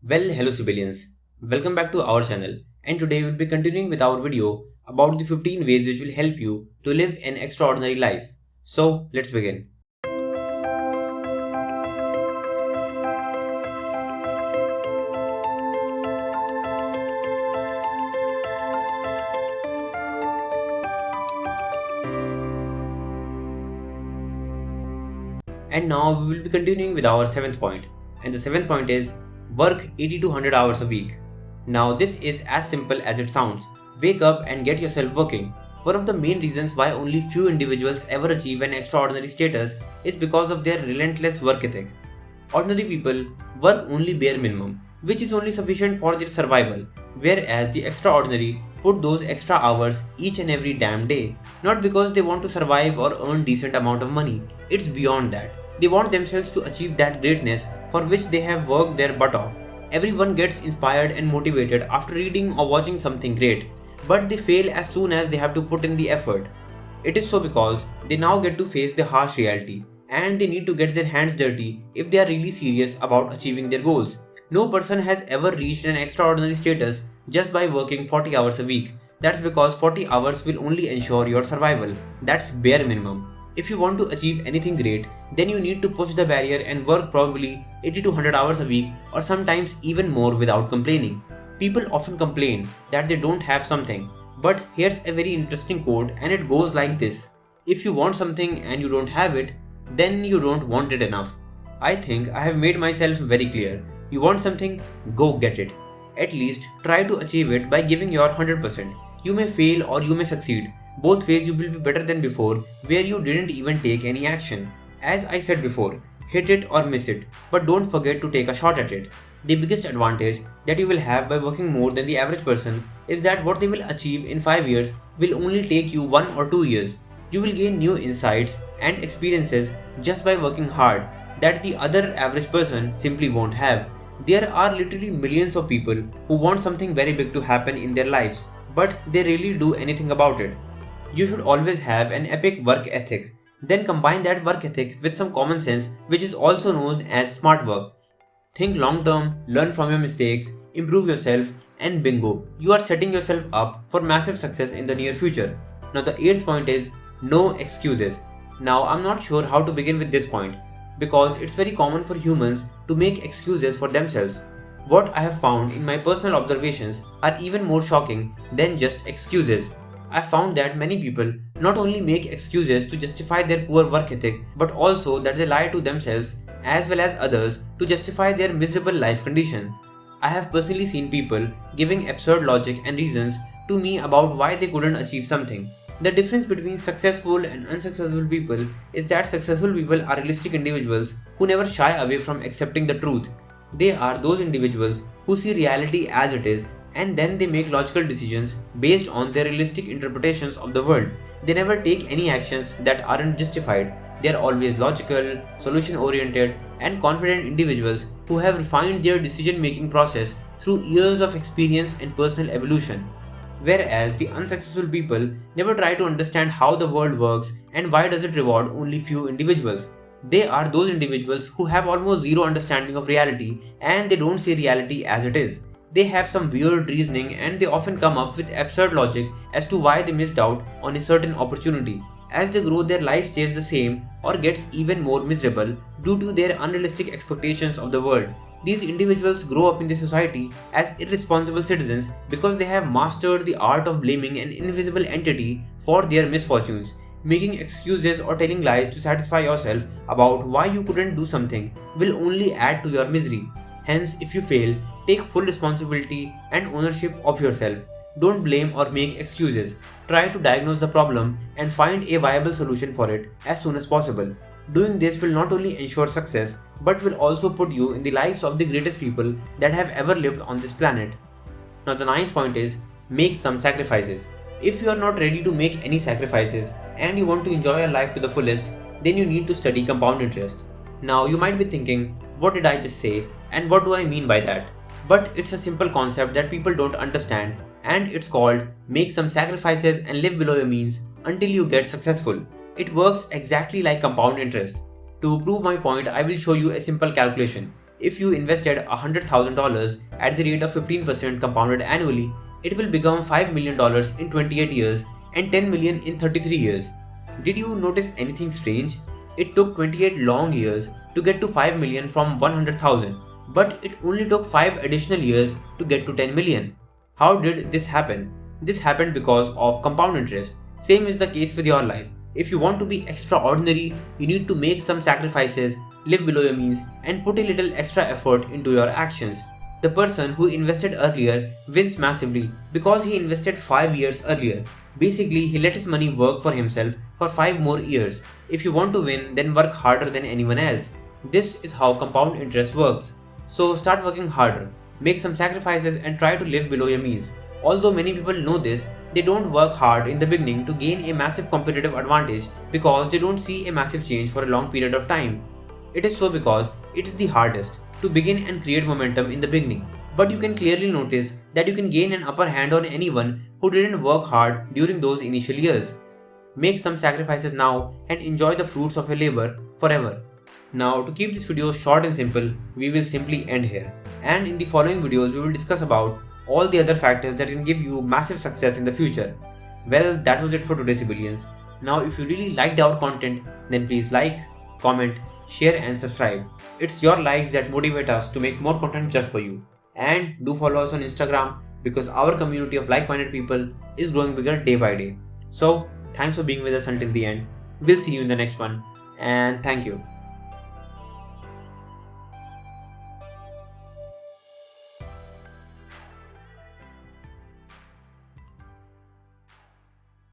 Hello civilians. Welcome back to our channel, and today we'll be continuing with our video about the 15 ways which will help you to live an extraordinary life. So, let's begin. And now we will be continuing with our seventh point. And the seventh point is work 80 to 100 hours a week. Now, this is as simple as it sounds. Wake up and get yourself working. One of the main reasons why only few individuals ever achieve an extraordinary status is because of their relentless work ethic. Ordinary people work only bare minimum, which is only sufficient for their survival, whereas the extraordinary put those extra hours each and every damn day, not because they want to survive or earn decent amount of money. It's beyond that. They want themselves to achieve that greatness for which they have worked their butt off. Everyone gets inspired and motivated after reading or watching something great, but they fail as soon as they have to put in the effort. It is so because they now get to face the harsh reality, and they need to get their hands dirty if they are really serious about achieving their goals. No person has ever reached an extraordinary status just by working 40 hours a week. That's because 40 hours will only ensure your survival. That's bare minimum. If you want to achieve anything great, then you need to push the barrier and work probably 80 to 100 hours a week or sometimes even more without complaining. People often complain that they don't have something, but here's a very interesting quote and it goes like this: if you want something and you don't have it, then you don't want it enough. I think I have made myself very clear. You want something? Go get it. At least try to achieve it by giving your 100%. You may fail or you may succeed. Both ways you will be better than before, where you didn't even take any action. As I said before, hit it or miss it, but don't forget to take a shot at it. The biggest advantage that you will have by working more than the average person is that what they will achieve in 5 years will only take you 1 or 2 years. You will gain new insights and experiences just by working hard that the other average person simply won't have. There are literally millions of people who want something very big to happen in their lives, but they rarely do anything about it. You should always have an epic work ethic. Then combine that work ethic with some common sense, which is also known as smart work. Think long term, learn from your mistakes, improve yourself, and bingo, you are setting yourself up for massive success in the near future. Now, the eighth point is no excuses. Now, I'm not sure how to begin with this point because it's very common for humans to make excuses for themselves. What I have found in my personal observations are even more shocking than just excuses. I found that many people not only make excuses to justify their poor work ethic, but also that they lie to themselves as well as others to justify their miserable life condition. I have personally seen people giving absurd logic and reasons to me about why they couldn't achieve something. The difference between successful and unsuccessful people is that successful people are realistic individuals who never shy away from accepting the truth. They are those individuals who see reality as it is and then they make logical decisions based on their realistic interpretations of the world. They never take any actions that aren't justified. They are always logical, solution oriented, and confident individuals who have refined their decision making process through years of experience and personal evolution. Whereas the unsuccessful people never try to understand how the world works and why does it reward only few individuals. They are those individuals who have almost zero understanding of reality and they don't see reality as it is. They have some weird reasoning and they often come up with absurd logic as to why they missed out on a certain opportunity. As they grow, their life stays the same or gets even more miserable due to their unrealistic expectations of the world. These individuals grow up in the society as irresponsible citizens because they have mastered the art of blaming an invisible entity for their misfortunes. Making excuses or telling lies to satisfy yourself about why you couldn't do something will only add to your misery. Hence, if you fail, take full responsibility and ownership of yourself. Don't blame or make excuses. Try to diagnose the problem and find a viable solution for it as soon as possible. Doing this will not only ensure success but will also put you in the lives of the greatest people that have ever lived on this planet. Now, the ninth point is make some sacrifices. If you are not ready to make any sacrifices and you want to enjoy your life to the fullest, then you need to study compound interest. Now, you might be thinking, what did I just say and what do I mean by that? But it's a simple concept that people don't understand and it's called make some sacrifices and live below your means until you get successful. It works exactly like compound interest. To prove my point, I will show you a simple calculation. If you invested $100,000 at the rate of 15% compounded annually, it will become $5 million in 28 years and 10 million in 33 years. Did you notice anything strange? It took 28 long years to get to 5 million from 100,000, but it only took 5 additional years to get to 10 million. How did this happen? This happened because of compound interest. Same is the case with your life. If you want to be extraordinary, you need to make some sacrifices, live below your means, and put a little extra effort into your actions. The person who invested earlier wins massively because he invested 5 years earlier. Basically, he let his money work for himself for 5 more years. If you want to win, then work harder than anyone else. This is how compound interest works. So start working harder, make some sacrifices, and try to live below your means. Although many people know this, they don't work hard in the beginning to gain a massive competitive advantage because they don't see a massive change for a long period of time. It is so because it's the hardest to begin and create momentum in the beginning. But you can clearly notice that you can gain an upper hand on anyone who didn't work hard during those initial years. Make some sacrifices now and enjoy the fruits of your labor forever. Now, to keep this video short and simple, we will simply end here. And in the following videos, we will discuss about all the other factors that can give you massive success in the future. Well, that was it for today, CiBillions. Now, if you really liked our content, then please like, comment, share and subscribe. It's your likes that motivate us to make more content just for you. And do follow us on Instagram because our community of like-minded people is growing bigger day by day. So, thanks for being with us until the end. We'll see you in the next one, and thank you.